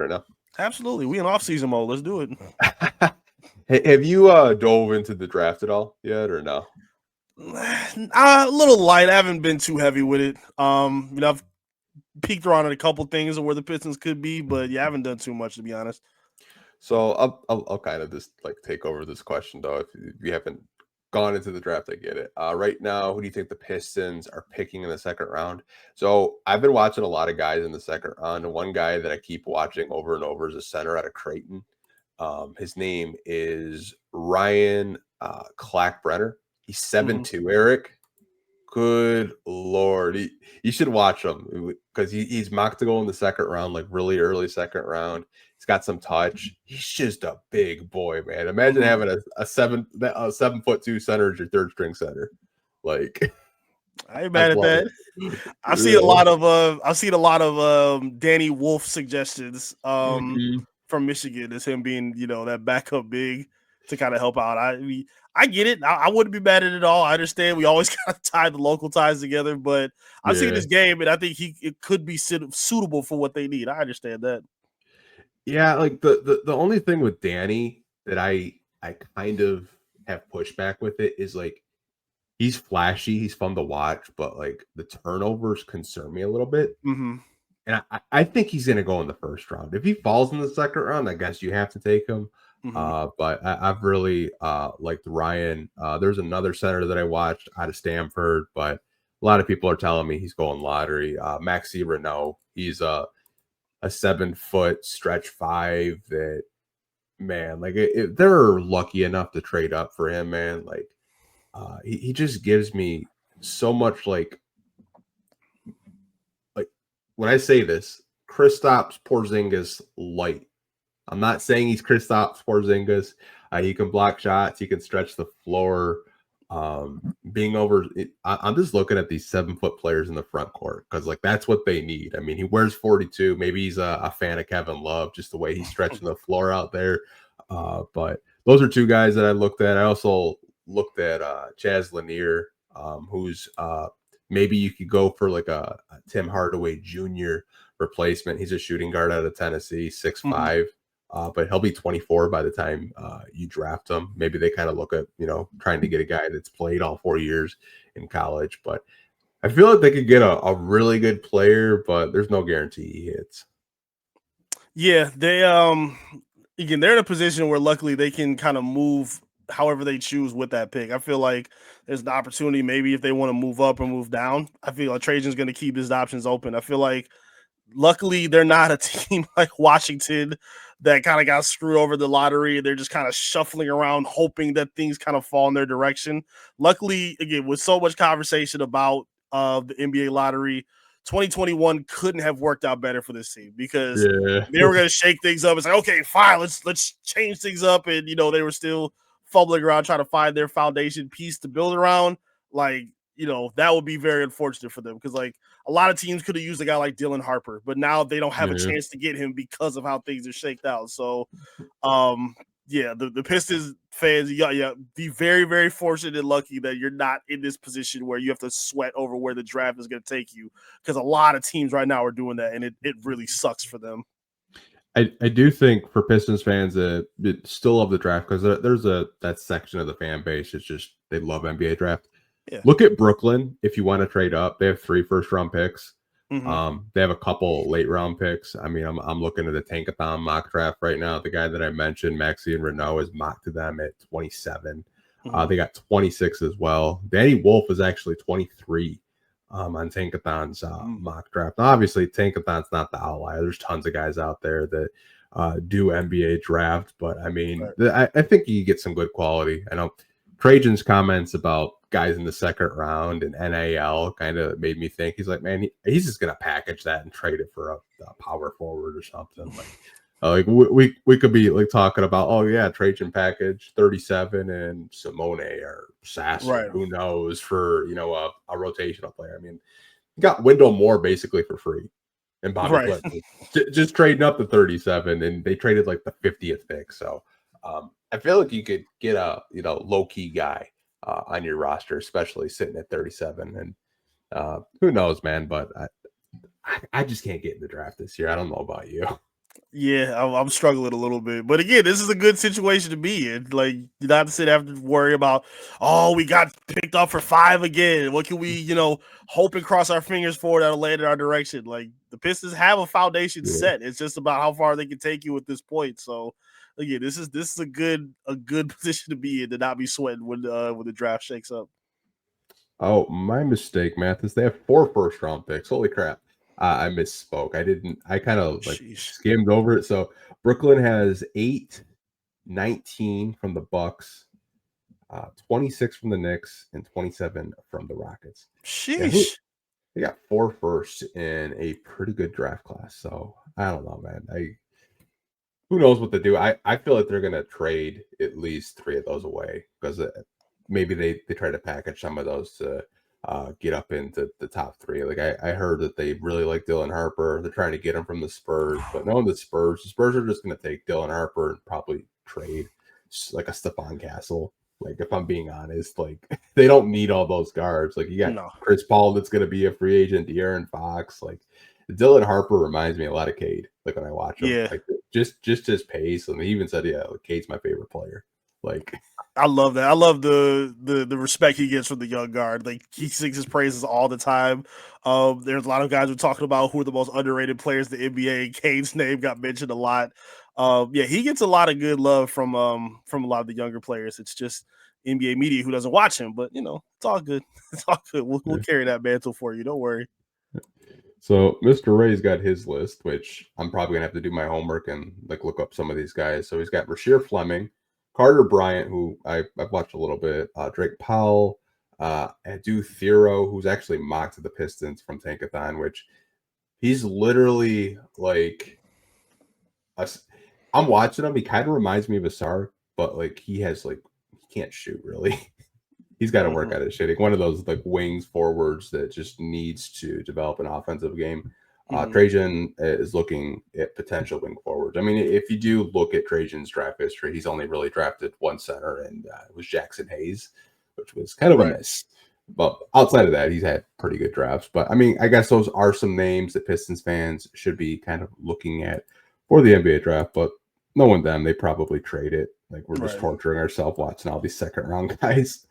right now? Absolutely. We in offseason mode. Let's do it. Have you dove into the draft at all yet, or no? A little light. I haven't been too heavy with it. I've peeked around at a couple things of where the Pistons could be, but yeah, I haven't done too much to be honest. So I'll kind of just like take over this question though. If you haven't gone into the draft, I get it. Right now, who do you think the Pistons are picking in the second round? So I've been watching a lot of guys in the second round, and one guy that I keep watching over and over is a center out of Creighton. His name is Ryan Clackbrenner. He's Mm-hmm. 7'2", Eric. Good Lord. You should watch him because he's mocked to go in the second round, like really early second round. He's got some touch. He's just a big boy, man. Imagine Mm-hmm. having a 7'2" center as your third string center. Like, I ain't I'd mad at love that. it. I've Yeah. seen a lot of Danny Wolf suggestions Mhm. from Michigan as him being, that backup big to kind of help out. I get it. I wouldn't be mad at it at all. I understand we always kind of tie the local ties together, but I've seen Yeah. this game and I think it could be suitable for what they need. I understand that. Yeah, like the only thing with Danny that I kind of have pushback with it is like he's flashy, he's fun to watch, but like the turnovers concern me a little bit. Mm-hmm. And I think he's gonna go in the first round. If he falls in the second round, I guess you have to take him. Mm-hmm. But I've really liked Ryan. There's another center that I watched out of Stanford, but a lot of people are telling me he's going lottery. Maxi Renault, he's a 7 foot stretch five that man, like they're lucky enough to trade up for him, man. Like he just gives me so much like when I say this, Kristaps Porzingis light. I'm not saying he's Kristaps Porzingis. He can block shots. He can stretch the floor. Being over, I'm just looking at these 7 foot players in the front court because like that's what they need. I mean, he wears 42. Maybe he's a fan of Kevin Love, just the way he's stretching the floor out there. But those are two guys that I looked at. I also looked at Chaz Lanier, who's maybe you could go for like a Tim Hardaway Jr. replacement. He's a shooting guard out of Tennessee, 6'5". But he'll be 24 by the time you draft him. Maybe they kind of look at, trying to get a guy that's played all 4 years in college. But I feel like they could get a really good player, but there's no guarantee he hits. Yeah, they again they're in a position where luckily they can kind of move however they choose with that pick. I feel like there's an opportunity maybe if they want to move up or move down. I feel like Trajan's going to keep his options open. I feel like luckily they're not a team like Washington that kind of got screwed over the lottery. They're just kind of shuffling around hoping that things kind of fall in their direction. Luckily, again, with so much conversation about the NBA lottery, 2021 couldn't have worked out better for this team because Yeah. they were going to shake things up. It's like, okay, fine, let's change things up, and they were still fumbling around trying to find their foundation piece to build around. Like, that would be very unfortunate for them because like a lot of teams could have used a guy like Dylan Harper, but now they don't have a Yeah. chance to get him because of how things are shaked out. So, yeah, the Pistons fans, yeah, be very, very fortunate and lucky that you're not in this position where you have to sweat over where the draft is going to take you because a lot of teams right now are doing that, and it really sucks for them. I do think for Pistons fans that still love the draft because there's that section of the fan base. It's just they love NBA draft. Yeah. Look at Brooklyn if you want to trade up. They have 3 first-round picks. Mm-hmm. They have a couple late-round picks. I mean, I'm looking at the Tankathon mock draft right now. The guy that I mentioned, Maxi and Renault, is mocked to them at 27. Mm-hmm. They got 26 as well. Danny Wolf is actually 23 on Tankathon's mock draft. Now, obviously, Tankathon's not the outlier. There's tons of guys out there that do NBA draft, but I mean, I think you get some good quality. I know Trajan's comments about guys in the second round and NAL kind of made me think he's like, man, he's just gonna package that and trade it for a power forward or something. Like we could be like talking about, oh yeah, Trajan package 37 and Simone or Sasser, Right. who knows, for a rotational player. I mean, you got Wendell Moore basically for free and Bobby Right. Clinton just trading up to 37, and they traded like the 50th pick. So I feel like you could get a low key guy on your roster, especially sitting at 37. And who knows, man? But I just can't get in the draft this year. I don't know about you. Yeah, I'm struggling a little bit, but again, this is a good situation to be in. Like, you not have to sit have to worry about, oh, we got picked up for 5 again. What can we, hope and cross our fingers for that'll land in our direction? Like, the Pistons have a foundation Yeah. set. It's just about how far they can take you at this point. So, again, this is a good position to be in to not be sweating when the draft shakes up. Oh, my mistake, Mathis. They have 4 first-round picks. Holy crap. I misspoke. I kind of like Sheesh. skimmed over it. So Brooklyn has 8, 19 from the Bucks, 26 from the Knicks, and 27 from the Rockets. Yeah, Sheesh. they got 4 firsts in a pretty good draft class. So I don't know, man. Who knows what to do? I feel like they're gonna trade at least 3 of those away because maybe they try to package some of those to get up into the top 3. Like I heard that they really like Dylan Harper. They're trying to get him from the Spurs, but knowing the Spurs are just gonna take Dylan Harper and probably trade like a Stephon Castle. Like if I'm being honest, like they don't need all those guards. Like you got No. Chris Paul that's gonna be a free agent, De'Aaron Fox, like Dylan Harper reminds me a lot of Cade. Like when I watch him, Yeah. like just his pace, and he even said, "Yeah, like, Cade's my favorite player." Like, I love that. I love the respect he gets from the young guard. Like, he sings his praises all the time. There's a lot of guys who are talking about who are the most underrated players in the NBA. Kane's name got mentioned a lot. Yeah, he gets a lot of good love from a lot of the younger players. It's just NBA media who doesn't watch him, but it's all good. It's all good. We'll yeah. carry that mantle for you. Don't worry. So Mr. Ray's got his list, which I'm probably gonna have to do my homework and like look up some of these guys. So he's got Rasheer Fleming, Carter Bryant, who I've watched a little bit, Drake Powell, Adu Thero, who's actually mocked to the Pistons from Tankathon, which he's literally like I'm watching him. He kind of reminds me of Asar, but like he can't shoot really. He's got to work Mhm. at it shooting. One of those like wings forwards that just needs to develop an offensive game. Mhm. Trajan is looking at potential wing forwards. I mean, if you do look at Trajan's draft history, he's only really drafted one center, and it was Jackson Hayes, which was kind of a Right. miss. But outside of that, he's had pretty good drafts. But I mean, I guess those are some names that Pistons fans should be kind of looking at for the NBA draft. But knowing them, they probably trade it. Like we're just Right. torturing ourselves watching all these second round guys.